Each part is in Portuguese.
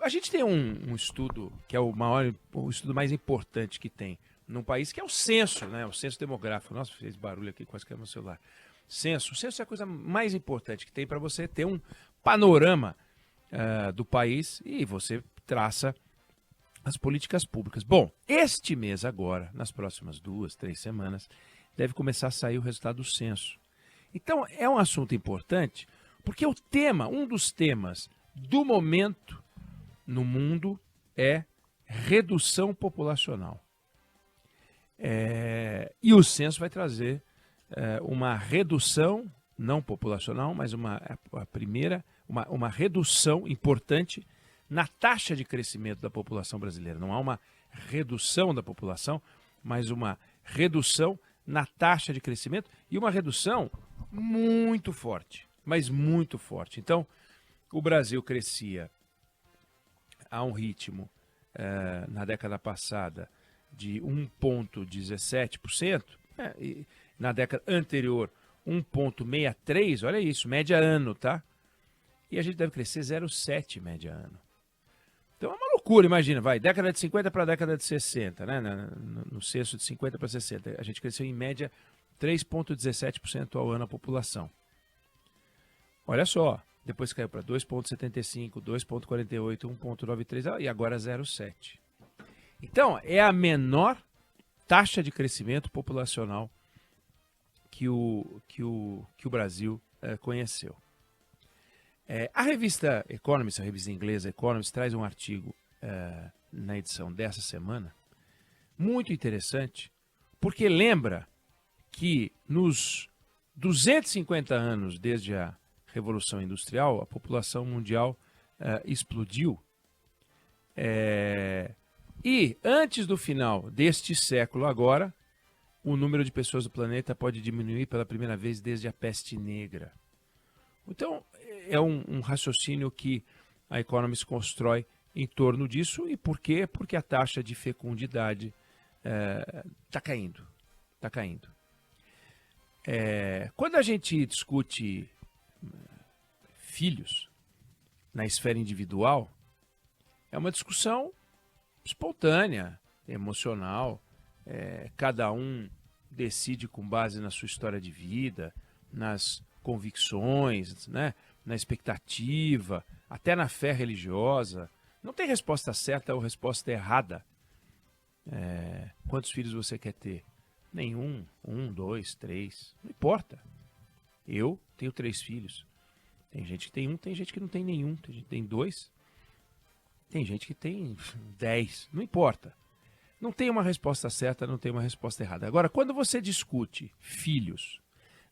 A gente tem um estudo que é o estudo mais importante que tem num país, que é o censo, né? O censo demográfico. Nossa, fez barulho aqui, quase caiu no celular. O censo é a coisa mais importante que tem para você ter um panorama do país e você traça as políticas públicas. Bom, este mês agora, nas próximas 2, 3 semanas, deve começar a sair o resultado do censo. Então, é um assunto importante, porque um dos temas do momento no mundo é redução populacional. E o censo vai trazer uma redução, não populacional, mas uma redução importante na taxa de crescimento da população brasileira. Não há uma redução da população, mas uma redução na taxa de crescimento e uma redução muito forte, mas muito forte. Então, o Brasil crescia a um ritmo, na década passada, de 1,17%, e na década anterior, 1,63%, olha isso, média ano, tá? E a gente deve crescer 0,7% média ano. Então é uma loucura, imagina, década de 50 para a década de 60, né? No censo de 50 para 60, a gente cresceu em média 3,17% ao ano a população. Olha só, depois caiu para 2,75, 2,48, 1,93 e agora 0,7. Então, é a menor taxa de crescimento populacional que o Brasil conheceu. A revista Economist, a revista inglesa Economist, traz um artigo na edição dessa semana, muito interessante, porque lembra que nos 250 anos desde a Revolução Industrial, a população mundial explodiu. E antes do final deste século agora, o número de pessoas do planeta pode diminuir pela primeira vez desde a peste negra. Então, é um raciocínio que a Economist constrói em torno disso. E por quê? Porque a taxa de fecundidade está caindo. Está caindo. Quando a gente discute filhos na esfera individual, é uma discussão espontânea, emocional. Cada um decide com base na sua história de vida, nas convicções, né? Na expectativa, até na fé religiosa. Não tem resposta certa ou resposta errada. Quantos filhos você quer ter? Nenhum, 1, 2, 3, não importa. Eu tenho 3 filhos. Tem gente que tem 1, tem gente que não tem nenhum, tem gente que tem 2, tem gente que tem 10, não importa. Não tem uma resposta certa, não tem uma resposta errada. Agora, quando você discute filhos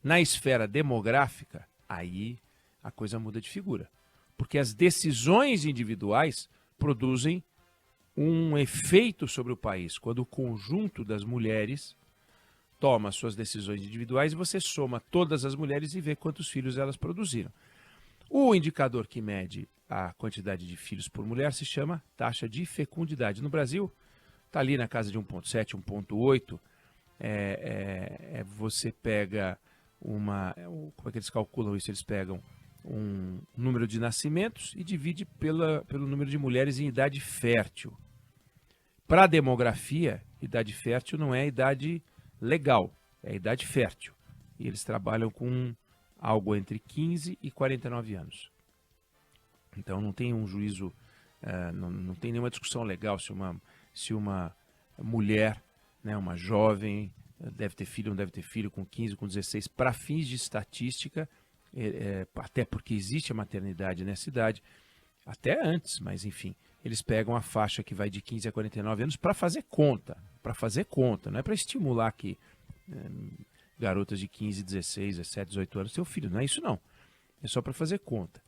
na esfera demográfica, aí a coisa muda de figura. Porque as decisões individuais produzem um efeito sobre o país. Quando o conjunto das mulheres toma suas decisões individuais, você soma todas as mulheres e vê quantos filhos elas produziram. O indicador que mede a quantidade de filhos por mulher se chama taxa de fecundidade. No Brasil, está ali na casa de 1,7, 1,8. Você pega como é que eles calculam isso? Eles pegam um número de nascimentos e divide pelo número de mulheres em idade fértil. Para a demografia, idade fértil não é idade legal, é idade fértil. E eles trabalham com algo entre 15 e 49 anos. Então não tem um juízo, não tem nenhuma discussão legal se uma mulher, né, uma jovem, deve ter filho ou não deve ter filho com 15, com 16, para fins de estatística, até porque existe a maternidade nessa idade, até antes, mas enfim, eles pegam a faixa que vai de 15 a 49 anos para fazer conta, não é para estimular que garotas de 15, 16, 17, 18 anos tenham filho, não é isso não, é só para fazer conta.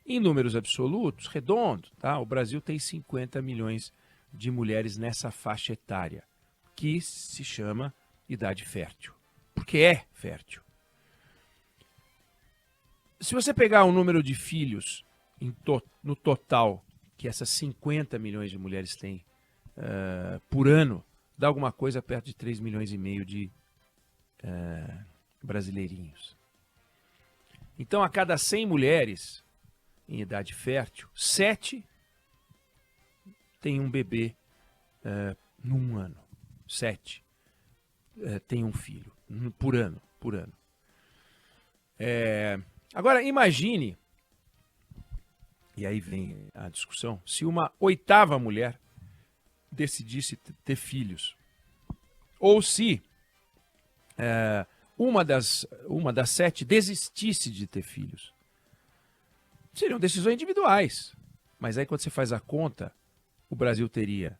Em números absolutos, redondo, tá? O Brasil tem 50 milhões de mulheres nessa faixa etária, que se chama idade fértil, porque é fértil. Se você pegar o número de filhos no total que essas 50 milhões de mulheres têm por ano, dá alguma coisa perto de 3 milhões e meio de brasileirinhos. Então, a cada 100 mulheres em idade fértil, 7 tem um bebê num ano. 7 tem um filho por ano. Agora, imagine, e aí vem a discussão, se uma 8ª mulher decidisse ter filhos, ou se uma das 7 desistisse de ter filhos. Seriam decisões individuais, mas aí quando você faz a conta, o Brasil teria,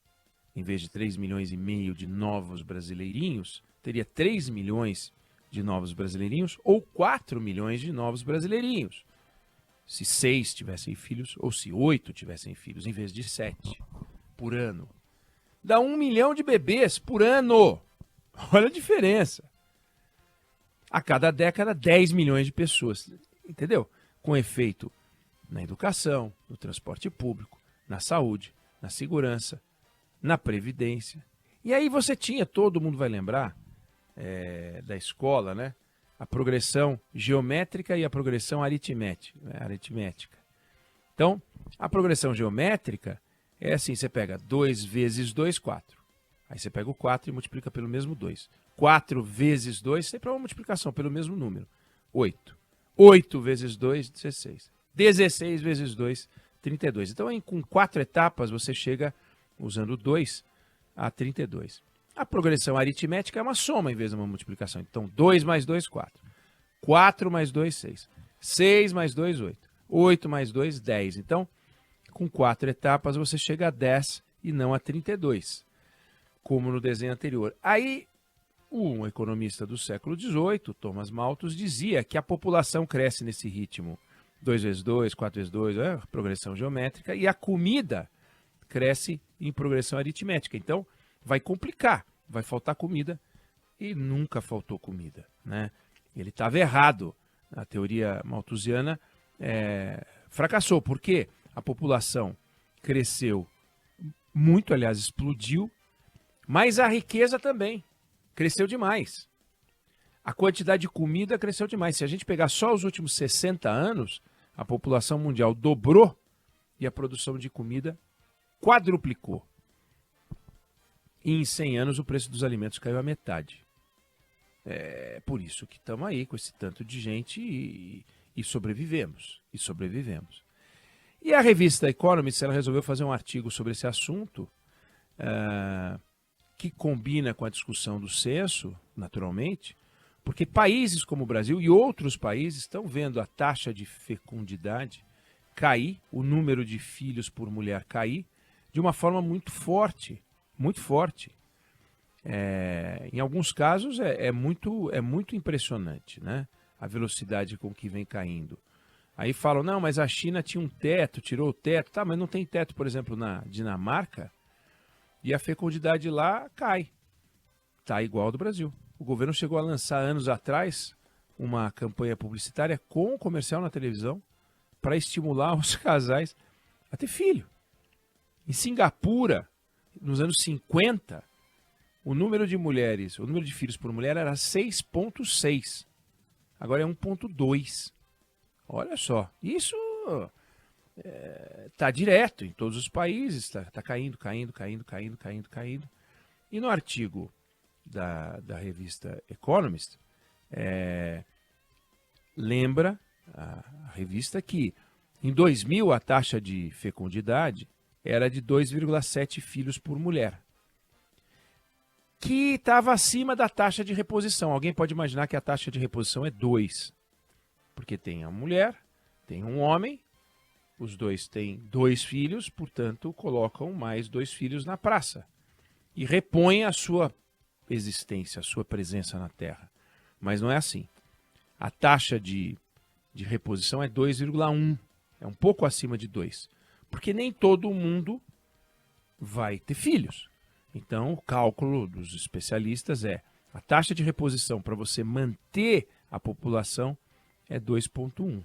em vez de 3,5 milhões de novos brasileirinhos, teria 3 milhões de novos brasileirinhos ou 4 milhões de novos brasileirinhos. Se 6 tivessem filhos ou se 8 tivessem filhos, em vez de 7 por ano. Dá 1 milhão de bebês por ano. Olha a diferença. A cada década, 10 milhões de pessoas. Entendeu? Com efeito na educação, no transporte público, na saúde, na segurança, na previdência. E aí você tinha, todo mundo vai lembrar, da escola, né? A progressão geométrica e a progressão aritmética. Então, a progressão geométrica é assim, você pega 2 vezes 2, 4. Aí você pega o 4 e multiplica pelo mesmo 2. 4 vezes 2, sempre é uma multiplicação pelo mesmo número. 8. 8 vezes 2, 16. 16 vezes 2, 32. Então, com 4 etapas, você chega, usando 2, a 32. A progressão aritmética é uma soma em vez de uma multiplicação. Então, 2 mais 2, 4. 4 mais 2, 6. 6 mais 2, 8. 8 mais 2, 10. Então, com 4 etapas, você chega a 10 e não a 32, como no desenho anterior. Aí, um economista do século XVIII, Thomas Malthus, dizia que a população cresce nesse ritmo 2 vezes 2, 4 vezes 2, progressão geométrica, e a comida cresce em progressão aritmética. Então, vai complicar, vai faltar comida, e nunca faltou comida, né? Ele estava errado. A teoria malthusiana fracassou, porque a população cresceu muito, aliás, explodiu, mas a riqueza também cresceu demais. A quantidade de comida cresceu demais. Se a gente pegar só os últimos 60 anos, a população mundial dobrou e a produção de comida quadruplicou. E em 100 anos o preço dos alimentos caiu à metade. É por isso que estamos aí com esse tanto de gente e sobrevivemos. E a revista Economist, ela resolveu fazer um artigo sobre esse assunto, que combina com a discussão do censo, naturalmente, porque países como o Brasil e outros países estão vendo a taxa de fecundidade cair, o número de filhos por mulher cair, de uma forma muito forte, muito forte. Em alguns casos é muito impressionante, né? A velocidade com que vem caindo. Aí falam, não, mas a China tinha um teto, tirou o teto. Tá, mas não tem teto, por exemplo, na Dinamarca, e a fecundidade lá cai. Tá igual ao do Brasil. O governo chegou a lançar anos atrás uma campanha publicitária com comercial na televisão para estimular os casais a ter filho. Em Singapura, nos anos 50, o número de filhos por mulher era 6,6. Agora é 1,2. Olha só, isso está direto em todos os países, está caindo. E no artigo da revista Economist, lembra a revista que em 2000 a taxa de fecundidade era de 2,7 filhos por mulher, que estava acima da taxa de reposição. Alguém pode imaginar que a taxa de reposição é 2, porque tem a mulher, tem um homem, os dois têm 2 filhos, portanto colocam mais 2 filhos na praça e repõem a sua existência, a sua presença na Terra. Mas não é assim. A taxa de reposição é 2,1, é um pouco acima de 2, porque nem todo mundo vai ter filhos. Então, o cálculo dos especialistas a taxa de reposição para você manter a população é 2,1.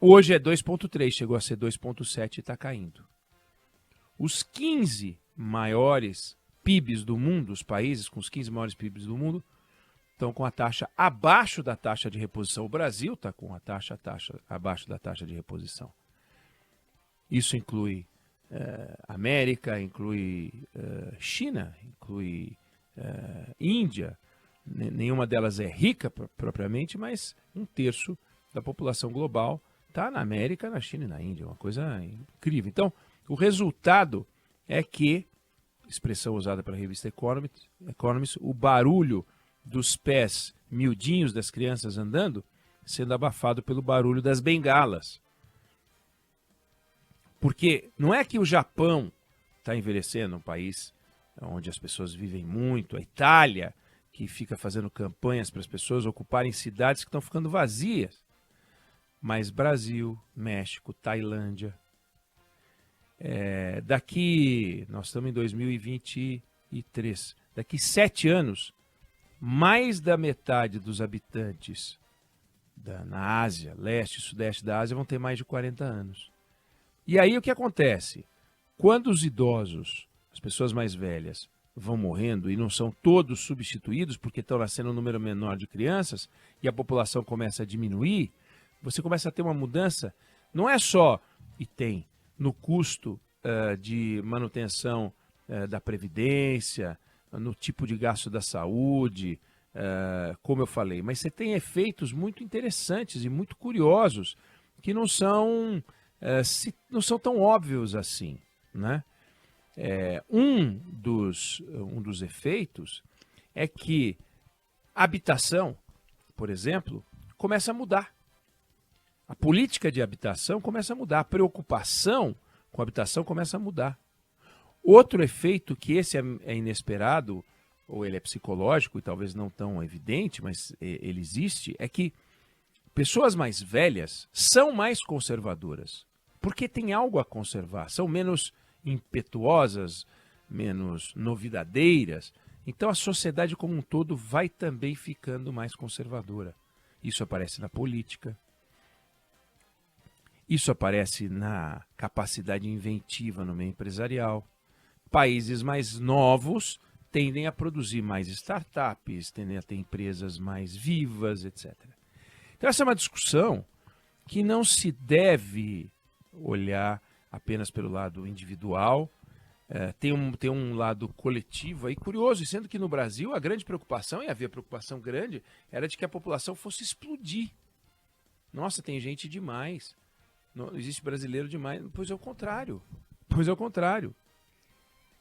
Hoje é 2,3, chegou a ser 2,7 e está caindo. Os 15 maiores PIBs do mundo, os países com os 15 maiores PIBs do mundo, estão com a taxa abaixo da taxa de reposição. O Brasil está com a taxa abaixo da taxa de reposição. Isso inclui América, inclui China, inclui Índia. Nenhuma delas é rica propriamente, mas 1/3 da população global está na América, na China e na Índia. Uma coisa incrível. Então, o resultado é que, expressão usada pela revista Economist, o barulho dos pés miudinhos das crianças andando sendo abafado pelo barulho das bengalas. Porque não é que o Japão está envelhecendo, um país onde as pessoas vivem muito, a Itália, que fica fazendo campanhas para as pessoas ocuparem cidades que estão ficando vazias. Mas Brasil, México, Tailândia. Nós estamos em 2023. Daqui 7 anos, mais da metade dos habitantes na Ásia, leste e sudeste da Ásia, vão ter mais de 40 anos. E aí o que acontece? Quando os idosos, as pessoas mais velhas, vão morrendo e não são todos substituídos porque estão nascendo um número menor de crianças e a população começa a diminuir, você começa a ter uma mudança, não é só, e tem, no custo de manutenção da previdência, no tipo de gasto da saúde, como eu falei, mas você tem efeitos muito interessantes e muito curiosos que não são tão óbvios assim, né? Um dos efeitos é que a habitação, por exemplo, começa a mudar. A política de habitação começa a mudar, a preocupação com a habitação começa a mudar. Outro efeito, que esse é inesperado, ou ele é psicológico e talvez não tão evidente, mas ele existe, é que pessoas mais velhas são mais conservadoras, porque tem algo a conservar, são menos impetuosas, menos novidadeiras. Então a sociedade como um todo vai também ficando mais conservadora. Isso aparece na política. Isso aparece na capacidade inventiva no meio empresarial. Países mais novos tendem a produzir mais startups, tendem a ter empresas mais vivas, etc. Então essa é uma discussão que não se deve olhar apenas pelo lado individual, tem um lado coletivo aí curioso, e sendo que no Brasil a grande preocupação, e havia preocupação grande, era de que a população fosse explodir. Nossa, tem gente demais, não existe brasileiro demais, pois é o contrário.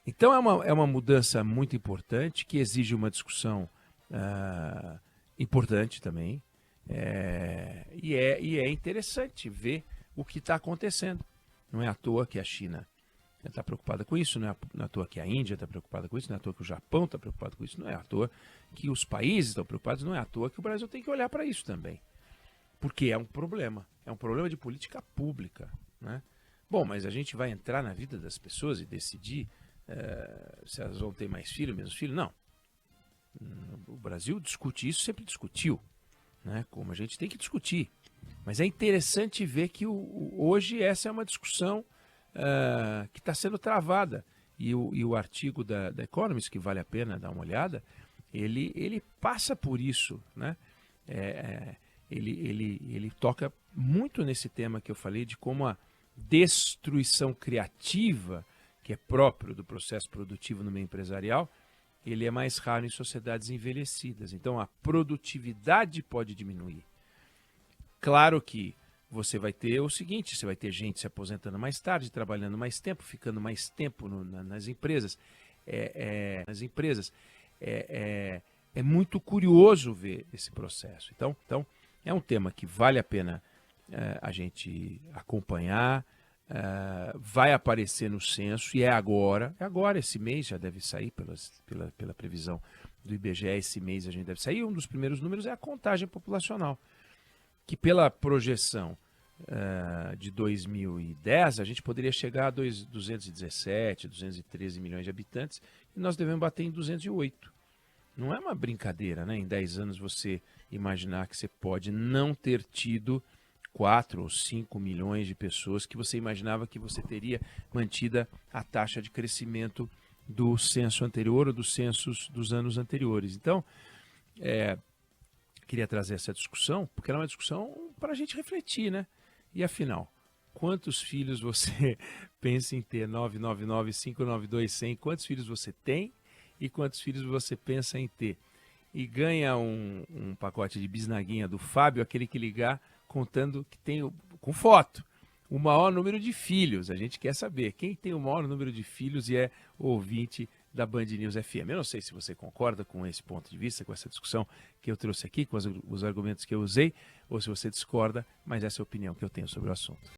Então é uma mudança muito importante, que exige uma discussão importante também, e é interessante ver o que está acontecendo. Não é à toa que a China está preocupada com isso, não é à toa que a Índia está preocupada com isso, não é à toa que o Japão está preocupado com isso, não é à toa que os países estão preocupados, não é à toa que o Brasil tem que olhar para isso também. Porque é um problema de política pública, né? Bom, mas a gente vai entrar na vida das pessoas e decidir se elas vão ter mais filhos, menos filhos? Não. O Brasil discute isso, sempre discutiu, né? Como a gente tem que discutir. Mas é interessante ver que hoje essa é uma discussão que está sendo travada. E o artigo da Economist, que vale a pena dar uma olhada, ele passa por isso, né? Ele toca muito nesse tema que eu falei, de como a destruição criativa, que é próprio do processo produtivo no meio empresarial, ele é mais raro em sociedades envelhecidas. Então a produtividade pode diminuir. Claro que você vai ter o seguinte, você vai ter gente se aposentando mais tarde, trabalhando mais tempo, ficando mais tempo nas empresas. É muito curioso ver esse processo. Então é um tema que vale a pena a gente acompanhar, vai aparecer no censo, e é agora, esse mês já deve sair, pela previsão do IBGE, esse mês a gente deve sair. Um dos primeiros números é a contagem populacional, que pela projeção de 2010, a gente poderia chegar a 217, 213 milhões de habitantes, e nós devemos bater em 208. Não é uma brincadeira, né? Em 10 anos você imaginar que você pode não ter tido 4 ou 5 milhões de pessoas que você imaginava que você teria mantida a taxa de crescimento do censo anterior ou dos censos dos anos anteriores. Então, queria trazer essa discussão, porque era uma discussão para a gente refletir, né? E afinal, quantos filhos você pensa em ter. 999-592-100. Quantos filhos você tem e quantos filhos você pensa em ter. E ganha um pacote de bisnaguinha do Fábio, aquele que ligar contando que tem, com foto, o maior número de filhos. A gente quer saber quem tem o maior número de filhos e é ouvinte da Band News FM. Eu não sei se você concorda com esse ponto de vista, com essa discussão que eu trouxe aqui, com os argumentos que eu usei, ou se você discorda, mas essa é a opinião que eu tenho sobre o assunto.